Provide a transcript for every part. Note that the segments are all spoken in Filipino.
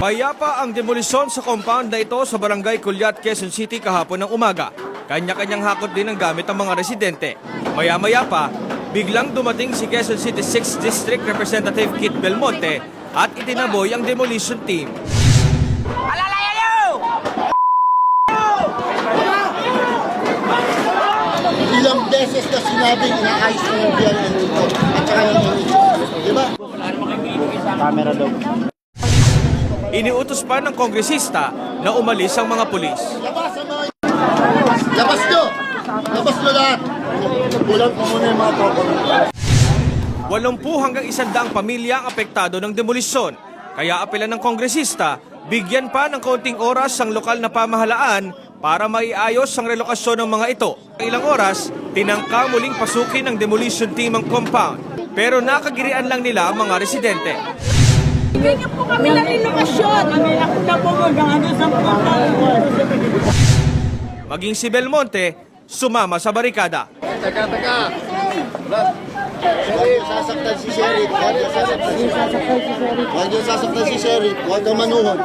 Mayapa ang demolisyon sa compound na ito sa Barangay Culiat, Quezon City kahapon ng umaga. Kanya-kanyang hakot din ang gamit ng mga residente. Maya-maya pa, biglang dumating si Quezon City 6th District Representative Kit Belmonte at itinaboy ang demolition team. Ilang beses na sinabing inaayos ko yung BLN dito at saka ng NHS. Diba? Camera daw. Iniutos pa ng kongresista na umalis ang mga pulis. Labas ang mga... Labas nyo! Labas nyo lahat! Bulat mo muna yung mga tropa. 80 hanggang 100 pamilya ang apektado ng demolisyon. Kaya apela ng kongresista, bigyan pa ng kaunting oras ang lokal na pamahalaan para maiayos ang relokasyon ng mga ito. Ilang oras, tinangka muling pasukin ng demolition team ang compound. Pero nakagirian lang nila ang mga residente. Bigyan po kami ng relokasyon. Maging si Belmonte, sumama sa barikada. Teka! Huwag yung sasaktan si Sheriff. Huwag yung sasaktan si Sheriff. Huwag kang manuhon.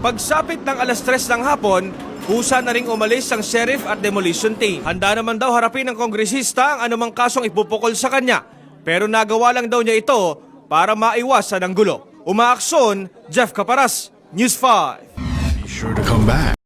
Pagsapit ng alas 3 ng hapon, kusa na ring umalis ang sheriff at demolition team. Handa naman daw harapin ng kongresista ang anumang kasong ipupukol sa kanya. Pero nagawa lang daw niya ito para maiwasan ang gulo. Umaaksyon, Jeff Caparas, News 5. Be sure to come back.